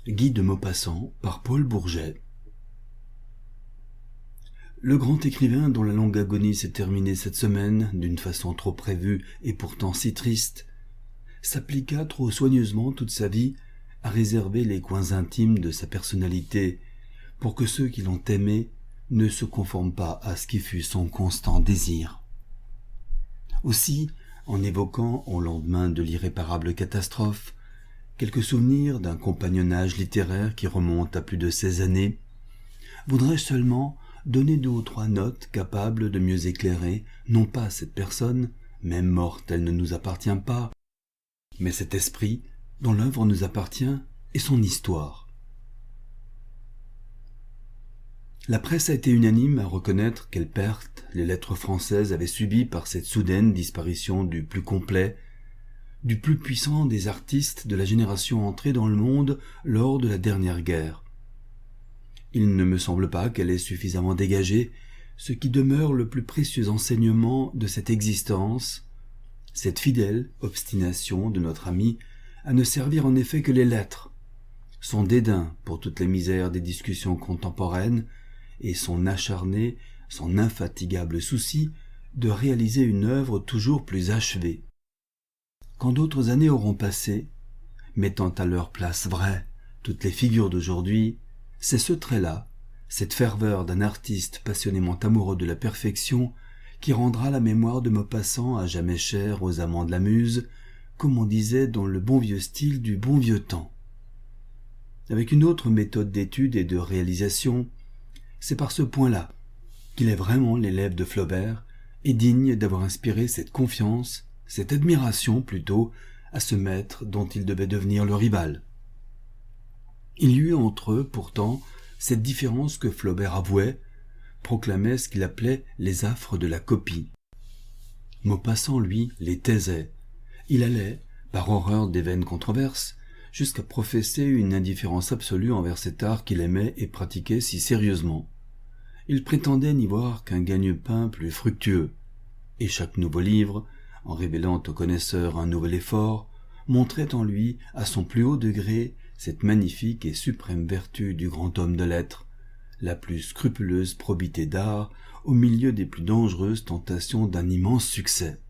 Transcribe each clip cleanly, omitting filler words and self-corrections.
Guy de Maupassant par Paul Bourget. Le grand écrivain dont la longue agonie s'est terminée cette semaine, d'une façon trop prévue et pourtant si triste, s'appliqua trop soigneusement toute sa vie à réserver les coins intimes de sa personnalité pour que ceux qui l'ont aimé ne se conforment pas à ce qui fut son constant désir. Aussi, en évoquant au lendemain de l'irréparable catastrophe quelques souvenirs d'un compagnonnage littéraire qui remonte à plus de 16 années, voudrais-je seulement donner 2 ou 3 notes capables de mieux éclairer, non pas cette personne, même morte elle ne nous appartient pas, mais cet esprit dont l'œuvre nous appartient et son histoire. La presse a été unanime à reconnaître quelle perte les lettres françaises avaient subie par cette soudaine disparition du plus complet, du plus puissant des artistes de la génération entrée dans le monde lors de la dernière guerre. Il ne me semble pas qu'elle ait suffisamment dégagé ce qui demeure le plus précieux enseignement de cette existence, cette fidèle obstination de notre ami à ne servir en effet que les lettres, son dédain pour toutes les misères des discussions contemporaines et son acharné, son infatigable souci de réaliser une œuvre toujours plus achevée. Quand d'autres années auront passé, mettant à leur place vraie toutes les figures d'aujourd'hui, c'est ce trait-là, cette ferveur d'un artiste passionnément amoureux de la perfection qui rendra la mémoire de Maupassant à jamais chère aux amants de la muse, comme on disait dans le bon vieux style du bon vieux temps. Avec une autre méthode d'étude et de réalisation, c'est par ce point-là qu'il est vraiment l'élève de Flaubert et digne d'avoir inspiré cette confiance, cette admiration plutôt, à ce maître dont il devait devenir le rival. Il y eut entre eux, pourtant, cette différence que Flaubert avouait, proclamait ce qu'il appelait les affres de la copie. Maupassant, lui, les taisait. Il allait, par horreur des vaines controverses, jusqu'à professer une indifférence absolue envers cet art qu'il aimait et pratiquait si sérieusement. Il prétendait n'y voir qu'un gagne-pain plus fructueux, et chaque nouveau livre, en révélant au connaisseur un nouvel effort, montrait en lui, à son plus haut degré, cette magnifique et suprême vertu du grand homme de lettres, la plus scrupuleuse probité d'art au milieu des plus dangereuses tentations d'un immense succès.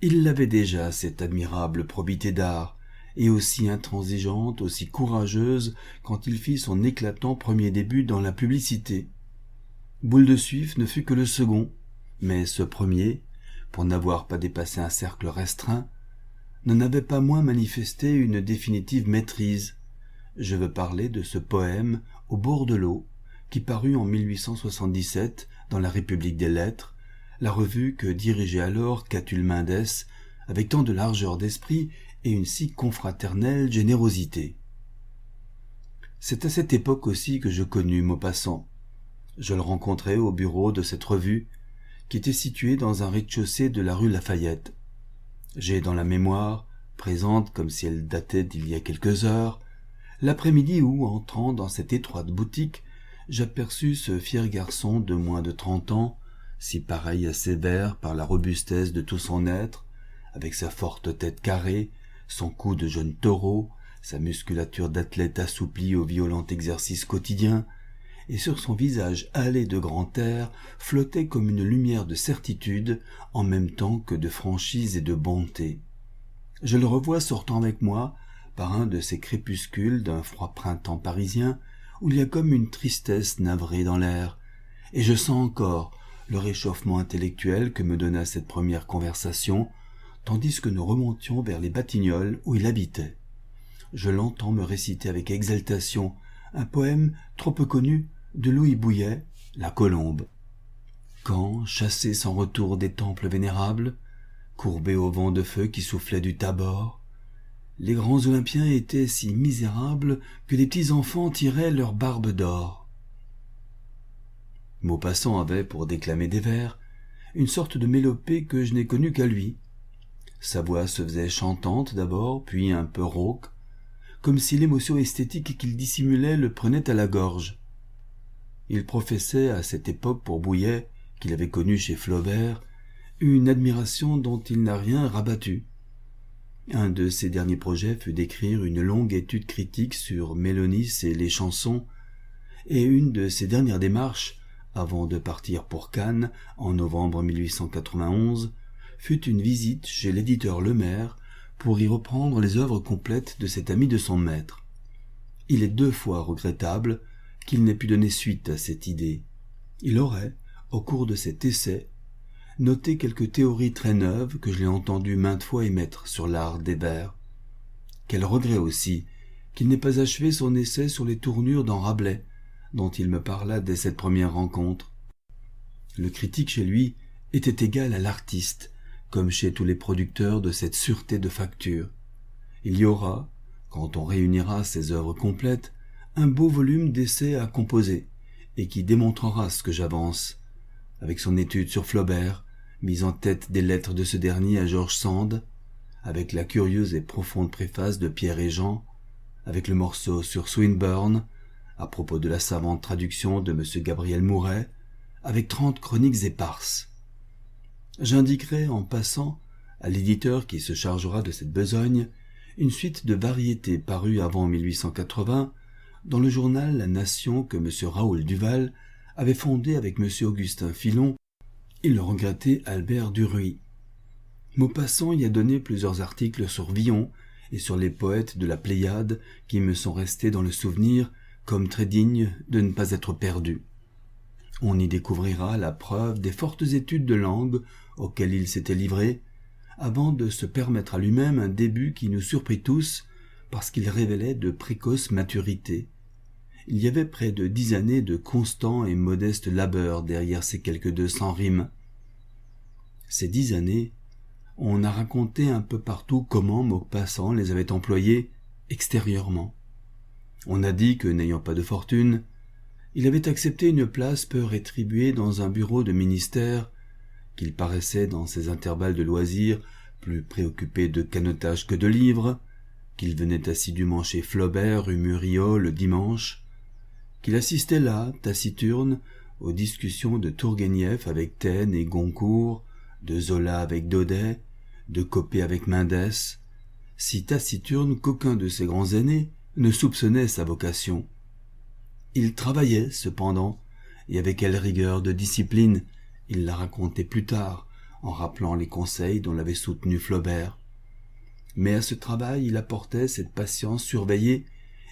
Il l'avait déjà, cette admirable probité d'art, et aussi intransigeante, aussi courageuse quand il fit son éclatant premier début dans la publicité. Boule de Suif ne fut que le second, mais ce premier, pour n'avoir pas dépassé un cercle restreint, n'en avait pas moins manifesté une définitive maîtrise. Je veux parler de ce poème Au bord de l'eau, qui parut en 1877 dans la République des Lettres, la revue que dirigeait alors Catulle Mendès avec tant de largeur d'esprit et une si confraternelle générosité. C'est à cette époque aussi que je connus Maupassant. Je le rencontrai au bureau de cette revue, qui était située dans un rez-de-chaussée de la rue Lafayette. J'ai dans la mémoire, présente comme si elle datait d'il y a quelques heures, l'après-midi où, entrant dans cette étroite boutique, j'aperçus ce fier garçon de moins de 30 ans, si pareil à Sévère par la robustesse de tout son être, avec sa forte tête carrée, son cou de jeune taureau, sa musculature d'athlète assouplie au violent exercice quotidien, et sur son visage hâlé de grand air flottait comme une lumière de certitude en même temps que de franchise et de bonté. Je le revois sortant avec moi par un de ces crépuscules d'un froid printemps parisien où il y a comme une tristesse navrée dans l'air, et je sens encore le réchauffement intellectuel que me donna cette première conversation, tandis que nous remontions vers les Batignolles où il habitait. Je l'entends me réciter avec exaltation un poème trop peu connu de Louis Bouilhet, La Colombe. Quand, chassé sans retour des temples vénérables, courbé au vent de feu qui soufflait du Tabor, les grands Olympiens étaient si misérables que les petits enfants tiraient leur barbe d'or. Maupassant avait, pour déclamer des vers, une sorte de mélopée que je n'ai connue qu'à lui. Sa voix se faisait chantante d'abord, puis un peu rauque, comme si l'émotion esthétique qu'il dissimulait le prenait à la gorge. Il professait à cette époque pour Bouilhet, qu'il avait connu chez Flaubert, une admiration dont il n'a rien rabattu. Un de ses derniers projets fut d'écrire une longue étude critique sur Mélonis et les chansons, et une de ses dernières démarches, avant de partir pour Cannes en novembre 1891, fut une visite chez l'éditeur Lemaire pour y reprendre les œuvres complètes de cet ami de son maître. Il est 2 fois regrettable qu'il n'ait pu donner suite à cette idée. Il aurait, au cours de cet essai, noté quelques théories très neuves que je l'ai entendu maintes fois émettre sur l'art des vers. Quel regret aussi qu'il n'ait pas achevé son essai sur les tournures dans Rabelais, dont il me parla dès cette première rencontre. Le critique chez lui était égal à l'artiste, comme chez tous les producteurs de cette sûreté de facture. Il y aura, quand on réunira ses œuvres complètes, un beau volume d'essais à composer, et qui démontrera ce que j'avance, avec son étude sur Flaubert, mise en tête des lettres de ce dernier à George Sand, avec la curieuse et profonde préface de Pierre et Jean, avec le morceau sur Swinburne, à propos de la savante traduction de M. Gabriel Mouret, avec 30 chroniques éparses. J'indiquerai en passant, à l'éditeur qui se chargera de cette besogne, une suite de variétés parues avant 1880 dans le journal La Nation que M. Raoul Duval avait fondé avec M. Augustin Filon et le regretté Albert Duruy. Maupassant y a donné plusieurs articles sur Villon et sur les poètes de la Pléiade qui me sont restés dans le souvenir comme très dignes de ne pas être perdus. On y découvrira la preuve des fortes études de langue auxquelles il s'était livré, avant de se permettre à lui-même un début qui nous surprit tous parce qu'il révélait de précoces maturités. Il y avait près de 10 années de constant et modeste labeur derrière ces quelques 200 rimes. Ces 10 années, on a raconté un peu partout comment Maupassant les avait employées extérieurement. On a dit que, n'ayant pas de fortune, il avait accepté une place peu rétribuée dans un bureau de ministère, qu'il paraissait dans ses intervalles de loisirs plus préoccupé de canotage que de livres, qu'il venait assidûment chez Flaubert rue Murillo le dimanche, qu'il assistait là, taciturne, aux discussions de Tourguenieff avec Taine et Goncourt, de Zola avec Daudet, de Copé avec Mendes, si taciturne qu'aucun de ses grands aînés ne soupçonnait sa vocation. Il travaillait, cependant, et avec quelle rigueur de discipline, il l'a raconté plus tard, en rappelant les conseils dont l'avait soutenu Flaubert. Mais à ce travail il apportait cette patience surveillée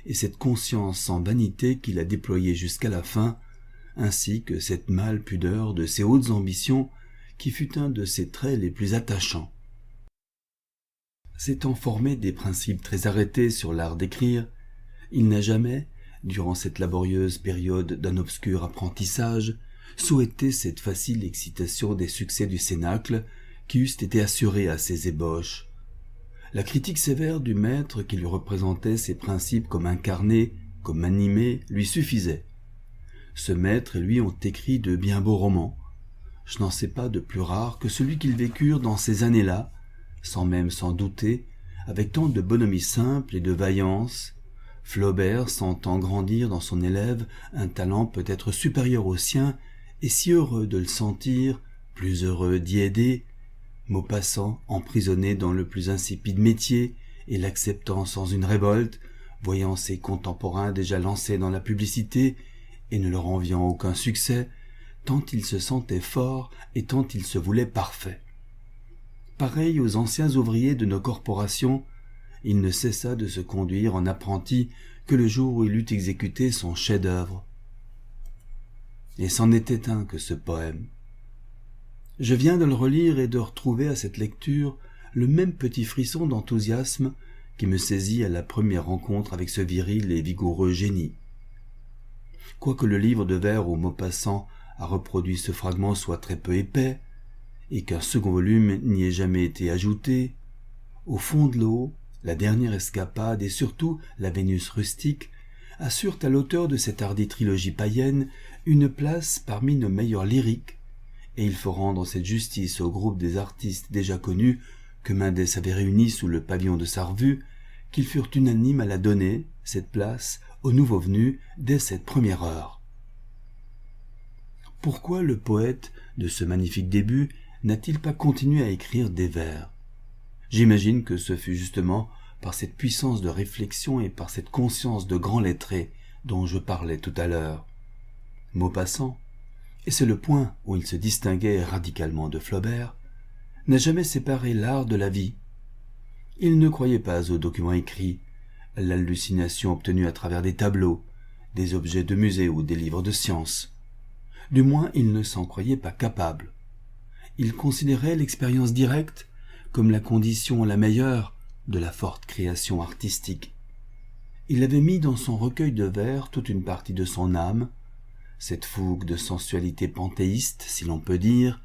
et cette conscience sans vanité qu'il a déployée jusqu'à la fin, ainsi que cette mâle pudeur de ses hautes ambitions qui fut un de ses traits les plus attachants. S'étant formé des principes très arrêtés sur l'art d'écrire, il n'a jamais, durant cette laborieuse période d'un obscur apprentissage, souhaité cette facile excitation des succès du cénacle qui eussent été assurés à ses ébauches. La critique sévère du maître qui lui représentait ses principes comme incarnés, comme animés, lui suffisait. Ce maître et lui ont écrit de bien beaux romans. Je n'en sais pas de plus rare que celui qu'ils vécurent dans ces années-là, sans même s'en douter, avec tant de bonhomie simple et de vaillance, Flaubert sentant grandir dans son élève un talent peut-être supérieur au sien, et si heureux de le sentir, plus heureux d'y aider, Maupassant, emprisonné dans le plus insipide métier, et l'acceptant sans une révolte, voyant ses contemporains déjà lancés dans la publicité, et ne leur enviant aucun succès, tant il se sentait fort et tant il se voulait parfait. Pareil aux anciens ouvriers de nos corporations, il ne cessa de se conduire en apprenti que le jour où il eut exécuté son chef-d'œuvre. Et c'en était un que ce poème. Je viens de le relire et de retrouver à cette lecture le même petit frisson d'enthousiasme qui me saisit à la première rencontre avec ce viril et vigoureux génie. Quoique le livre de vers où Maupassant a reproduit ce fragment soit très peu épais, et qu'un second volume n'y ait jamais été ajouté, au fond de l'eau, la dernière escapade et surtout la Vénus rustique assurent à l'auteur de cette hardie trilogie païenne une place parmi nos meilleurs lyriques, et il faut rendre cette justice au groupe des artistes déjà connus que Mendes avait réunis sous le pavillon de sa revue, qu'ils furent unanimes à la donner, cette place, aux nouveaux venus dès cette première heure. Pourquoi le poète, de ce magnifique début, n'a-t-il pas continué à écrire des vers? J'imagine que ce fut justement par cette puissance de réflexion et par cette conscience de grand lettré dont je parlais tout à l'heure. Maupassant, et c'est le point où il se distinguait radicalement de Flaubert, n'a jamais séparé l'art de la vie. Il ne croyait pas aux documents écrits, à l'hallucination obtenue à travers des tableaux, des objets de musée ou des livres de science. Du moins, il ne s'en croyait pas capable. Il considérait l'expérience directe comme la condition la meilleure de la forte création artistique. Il avait mis dans son recueil de vers toute une partie de son âme, cette fougue de sensualité panthéiste, si l'on peut dire,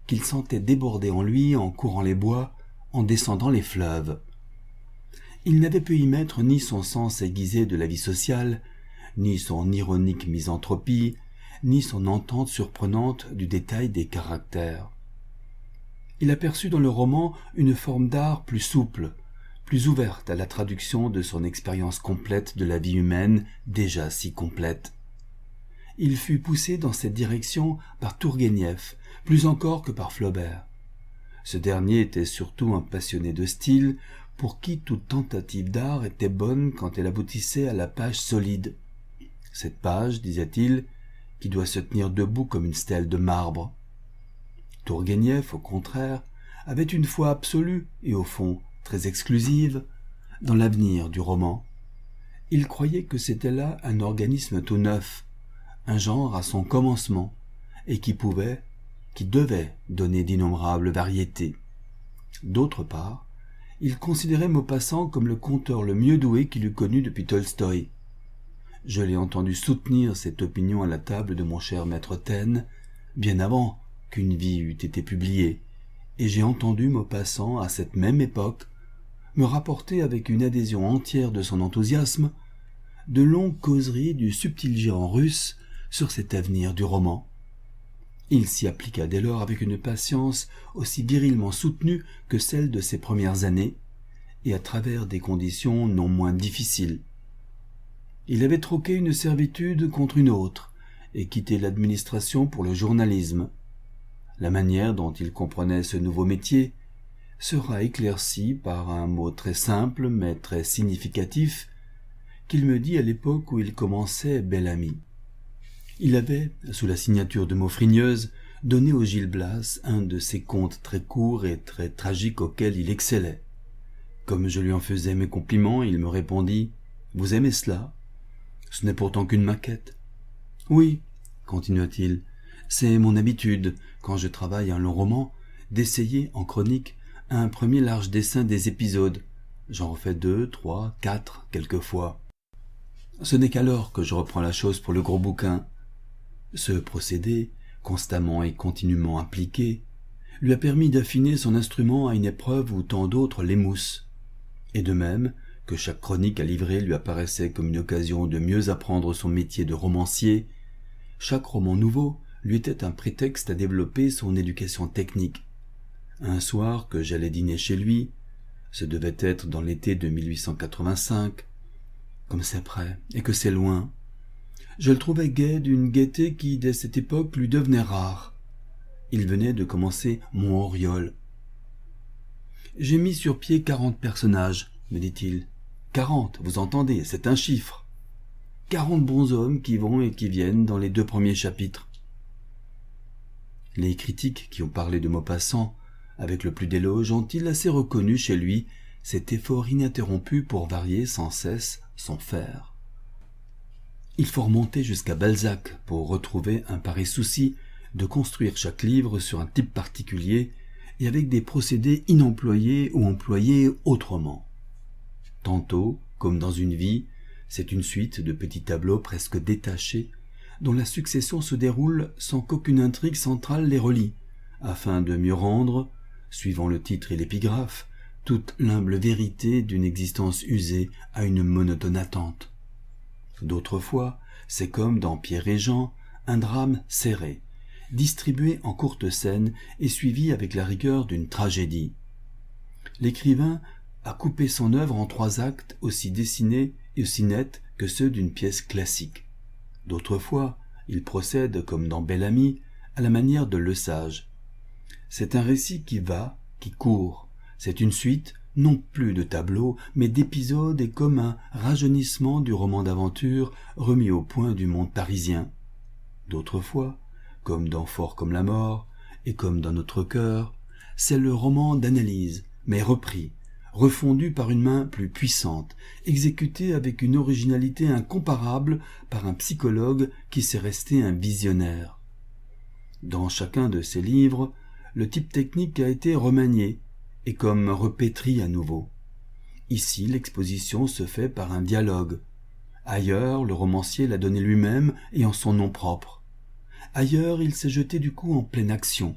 qu'il sentait déborder en lui en courant les bois, en descendant les fleuves. Il n'avait pu y mettre ni son sens aiguisé de la vie sociale, ni son ironique misanthropie, ni son entente surprenante du détail des caractères. Il aperçut dans le roman une forme d'art plus souple, plus ouverte à la traduction de son expérience complète de la vie humaine déjà si complète. Il fut poussé dans cette direction par Tourguenieff, plus encore que par Flaubert. Ce dernier était surtout un passionné de style, pour qui toute tentative d'art était bonne quand elle aboutissait à la page solide. Cette page, disait-il, qui doit se tenir debout comme une stèle de marbre. Tourguenieff, au contraire, avait une foi absolue et au fond très exclusive dans l'avenir du roman. Il croyait que c'était là un organisme tout neuf, un genre à son commencement, et qui devait donner d'innombrables variétés. D'autre part, il considérait Maupassant comme le conteur le mieux doué qu'il eût connu depuis Tolstoï. Je l'ai entendu soutenir cette opinion à la table de mon cher maître Taine, bien avant qu'une vie eût été publiée, et j'ai entendu Maupassant, à cette même époque, me rapporter avec une adhésion entière de son enthousiasme de longues causeries du subtil géant russe sur cet avenir du roman. Il s'y appliqua dès lors avec une patience aussi virilement soutenue que celle de ses premières années, et à travers des conditions non moins difficiles. Il avait troqué une servitude contre une autre, et quitté l'administration pour le journalisme. La manière dont il comprenait ce nouveau métier sera éclaircie par un mot très simple mais très significatif qu'il me dit à l'époque où il commençait Bel-Ami. Il avait, sous la signature de Maufrigneuse, donné au Gil Blas un de ces contes très courts et très tragiques auxquels il excellait. Comme je lui en faisais mes compliments, il me répondit « Vous aimez cela ? Ce n'est pourtant qu'une maquette. »« Oui, continua-t-il, c'est mon habitude, quand je travaille un long roman, d'essayer, en chronique, un premier large dessin des épisodes. J'en refais 2, 3, 4, quelquefois. Ce n'est qu'alors que je reprends la chose pour le gros bouquin. » Ce procédé, constamment et continuellement appliqué, lui a permis d'affiner son instrument à une épreuve où tant d'autres l'émoussent. Et de même que chaque chronique à livrer lui apparaissait comme une occasion de mieux apprendre son métier de romancier, chaque roman nouveau lui était un prétexte à développer son éducation technique. Un soir que j'allais dîner chez lui, ce devait être dans l'été de 1885, comme c'est près et que c'est loin, je le trouvais gai d'une gaieté qui, dès cette époque, lui devenait rare. Il venait de commencer Mon Oriole. « J'ai mis sur pied 40 personnages, me dit-il. 40, vous entendez, c'est un chiffre. 40 bons hommes qui vont et qui viennent dans les 2 premiers chapitres. » Les critiques qui ont parlé de Maupassant, avec le plus d'éloges, ont-ils assez reconnu chez lui cet effort ininterrompu pour varier sans cesse son faire. Il faut remonter jusqu'à Balzac pour retrouver un pareil souci de construire chaque livre sur un type particulier et avec des procédés inemployés ou employés autrement. Tantôt, comme dans une vie, c'est une suite de petits tableaux presque détachés dont la succession se déroule sans qu'aucune intrigue centrale les relie, afin de mieux rendre, suivant le titre et l'épigraphe, toute l'humble vérité d'une existence usée à une monotone attente. D'autres fois, c'est comme dans Pierre et Jean, un drame serré, distribué en courtes scènes et suivi avec la rigueur d'une tragédie. L'écrivain a coupé son œuvre en 3 actes aussi dessinés et aussi nets que ceux d'une pièce classique. D'autres fois, il procède, comme dans Bel-Ami, à la manière de Lesage. C'est un récit qui va, qui court, C'est une suite, non plus de tableaux, mais d'épisodes et comme un rajeunissement du roman d'aventure remis au point du monde parisien. D'autres fois, comme dans Fort comme la mort, et comme dans Notre cœur, c'est le roman d'analyse, mais repris, refondu par une main plus puissante, exécuté avec une originalité incomparable par un psychologue qui s'est resté un visionnaire. Dans chacun de ces livres, le type technique a été remanié, et comme repétri à nouveau. Ici, l'exposition se fait par un dialogue. Ailleurs, le romancier l'a donné lui-même et en son nom propre. Ailleurs, il s'est jeté du coup en pleine action.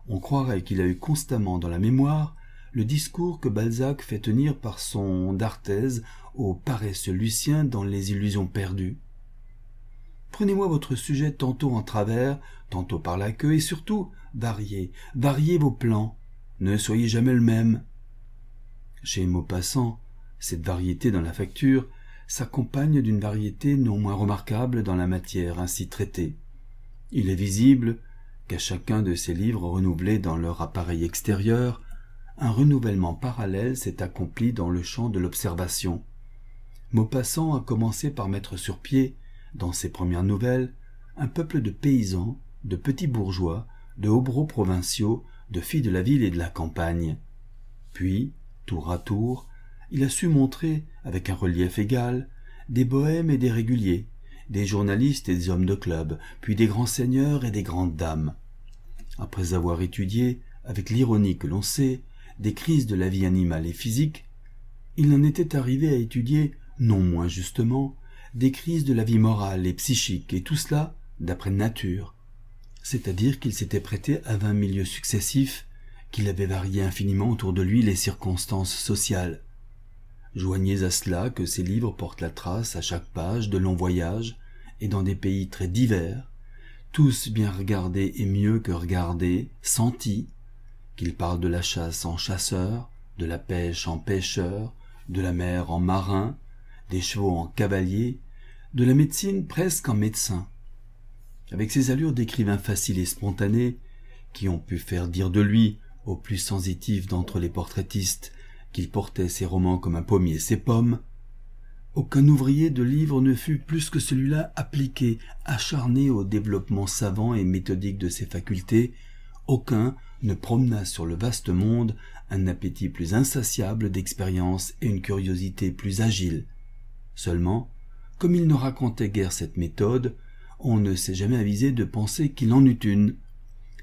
On croirait qu'il a eu constamment dans la mémoire le discours que Balzac fait tenir par son d'Arthez au paresseux Lucien dans Les Illusions perdues. Prenez-moi votre sujet tantôt en travers, tantôt par la queue, et surtout, variez vos plans. Ne soyez jamais le même. Chez Maupassant, cette variété dans la facture s'accompagne d'une variété non moins remarquable dans la matière ainsi traitée. Il est visible qu'à chacun de ces livres renouvelés dans leur appareil extérieur, un renouvellement parallèle s'est accompli dans le champ de l'observation. Maupassant a commencé par mettre sur pied, dans ses premières nouvelles, un peuple de paysans, de petits bourgeois, de hobereaux provinciaux, de filles de la ville et de la campagne. Puis, tour à tour, il a su montrer, avec un relief égal, des bohèmes et des réguliers, des journalistes et des hommes de club, puis des grands seigneurs et des grandes dames. Après avoir étudié, avec l'ironie que l'on sait, des crises de la vie animale et physique, il en était arrivé à étudier, non moins justement, des crises de la vie morale et psychique, et tout cela d'après nature, c'est-à-dire qu'il s'était prêté à 20 milieux successifs, qu'il avait varié infiniment autour de lui les circonstances sociales. Joignez à cela que ces livres portent la trace à chaque page de longs voyages, et dans des pays très divers, tous bien regardés et mieux que regardés, sentis, qu'il parle de la chasse en chasseur, de la pêche en pêcheur, de la mer en marin, des chevaux en cavaliers, de la médecine presque en médecin. Avec ses allures d'écrivain facile et spontané, qui ont pu faire dire de lui, au plus sensitif d'entre les portraitistes, qu'il portait ses romans comme un pommier ses pommes, aucun ouvrier de livre ne fut plus que celui-là appliqué, acharné au développement savant et méthodique de ses facultés, aucun ne promena sur le vaste monde un appétit plus insatiable d'expérience et une curiosité plus agile. Seulement, comme il ne racontait guère cette méthode, on ne s'est jamais avisé de penser qu'il en eût une.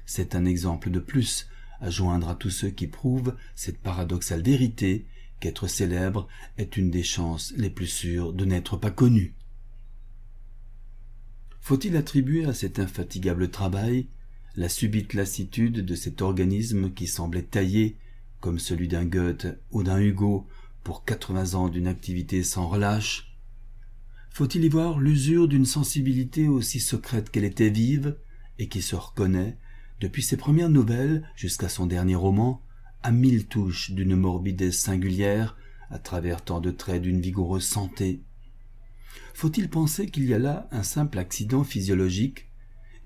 C'est un exemple de plus à joindre à tous ceux qui prouvent cette paradoxale vérité qu'être célèbre est une des chances les plus sûres de n'être pas connu. Faut-il attribuer à cet infatigable travail la subite lassitude de cet organisme qui semblait taillé, comme celui d'un Goethe ou d'un Hugo, pour 80 ans d'une activité sans relâche? Faut-il y voir l'usure d'une sensibilité aussi secrète qu'elle était vive, et qui se reconnaît, depuis ses premières nouvelles jusqu'à son dernier roman, à 1000 touches d'une morbidesse singulière, à travers tant de traits d'une vigoureuse santé? Faut-il penser qu'il y a là un simple accident physiologique,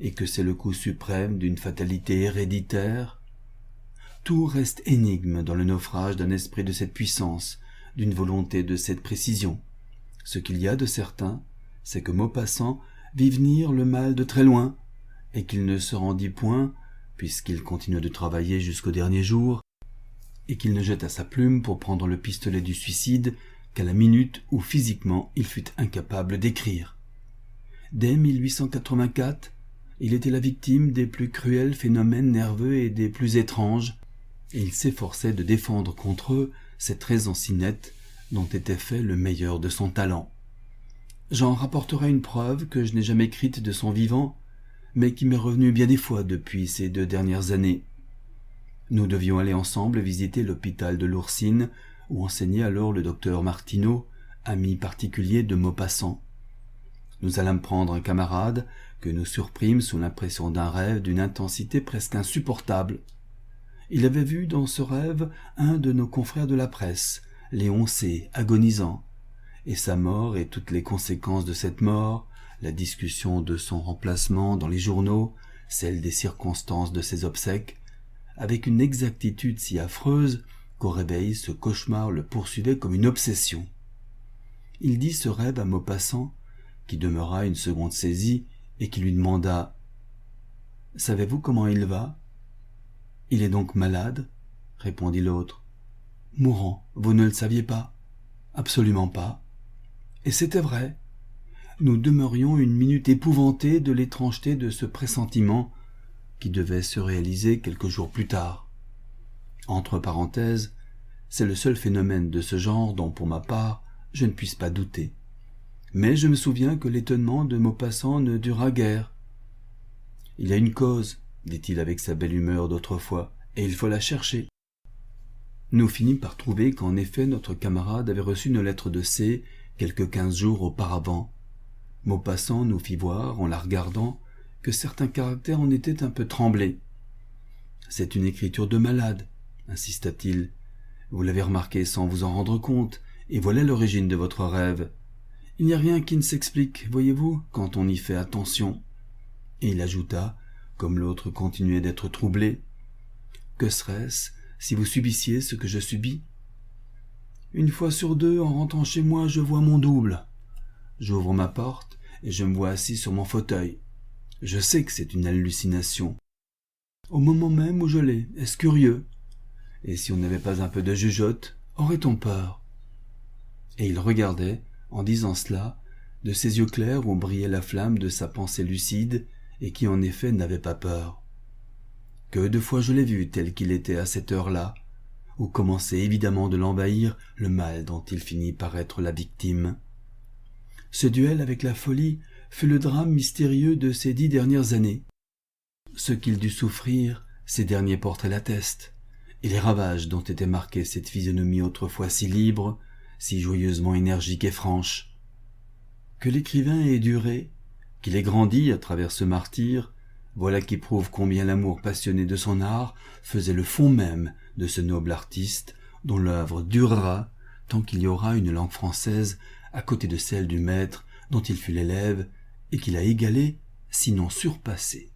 et que c'est le coup suprême d'une fatalité héréditaire? Tout reste énigme dans le naufrage d'un esprit de cette puissance, d'une volonté de cette précision. Ce qu'il y a de certain, c'est que Maupassant vit venir le mal de très loin, et qu'il ne se rendit point, puisqu'il continua de travailler jusqu'au dernier jour, et qu'il ne jeta sa plume pour prendre le pistolet du suicide qu'à la minute où physiquement il fut incapable d'écrire. Dès 1884, il était la victime des plus cruels phénomènes nerveux et des plus étranges, et il s'efforçait de défendre contre eux cette raison si nette dont était fait le meilleur de son talent. J'en rapporterai une preuve que je n'ai jamais écrite de son vivant, mais qui m'est revenue bien des fois depuis ces 2 dernières années. Nous devions aller ensemble visiter l'hôpital de l'Oursine, où enseignait alors le docteur Martineau, ami particulier de Maupassant. Nous allâmes prendre un camarade, que nous surprîmes sous l'impression d'un rêve d'une intensité presque insupportable. Il avait vu dans ce rêve un de nos confrères de la presse, Léon C., agonisant, et sa mort et toutes les conséquences de cette mort, la discussion de son remplacement dans les journaux, celle des circonstances de ses obsèques, avec une exactitude si affreuse qu'au réveil, ce cauchemar le poursuivait comme une obsession. Il dit ce rêve à Maupassant, qui demeura une seconde saisie et qui lui demanda « Savez-vous comment il va ?»« Il est donc malade ?» répondit l'autre. « Mourant, vous ne le saviez pas ?»« Absolument pas. » Et c'était vrai. Nous demeurions une minute épouvantés de l'étrangeté de ce pressentiment qui devait se réaliser quelques jours plus tard. Entre parenthèses, c'est le seul phénomène de ce genre dont, pour ma part, je ne puisse pas douter. Mais je me souviens que l'étonnement de Maupassant ne dura guère. « Il y a une cause, dit-il avec sa belle humeur d'autrefois, et il faut la chercher. » Nous finîmes par trouver qu'en effet notre camarade avait reçu une lettre de C quelques 15 jours auparavant. Maupassant nous fit voir, en la regardant, que certains caractères en étaient un peu tremblés. « C'est une écriture de malade, » insista-t-il. « Vous l'avez remarqué sans vous en rendre compte, et voilà l'origine de votre rêve. Il n'y a rien qui ne s'explique, voyez-vous, quand on y fait attention. » Et il ajouta, comme l'autre continuait d'être troublé, « Que serait-ce si vous subissiez ce que je subis ? Une fois sur deux, en rentrant chez moi, je vois mon double. J'ouvre ma porte et je me vois assis sur mon fauteuil. Je sais que c'est une hallucination. Au moment même où je l'ai, est-ce curieux ? Et si on n'avait pas un peu de jugeote, aurait-on peur ? » Et il regardait, en disant cela, de ses yeux clairs où brillait la flamme de sa pensée lucide et qui en effet n'avait pas peur. Que de fois je l'ai vu tel qu'il était à cette heure-là, où commençait évidemment de l'envahir le mal dont il finit par être la victime. Ce duel avec la folie fut le drame mystérieux de ces 10 dernières années. Ce qu'il dut souffrir, ces derniers portraits l'attestent, et les ravages dont était marquée cette physionomie autrefois si libre, si joyeusement énergique et franche. Que l'écrivain ait duré, qu'il ait grandi à travers ce martyre, voilà qui prouve combien l'amour passionné de son art faisait le fond même de ce noble artiste dont l'œuvre durera tant qu'il y aura une langue française à côté de celle du maître dont il fut l'élève et qu'il a égalé, sinon surpassé.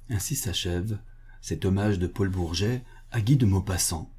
Ainsi s'achève cet hommage de Paul Bourget à Guy de Maupassant.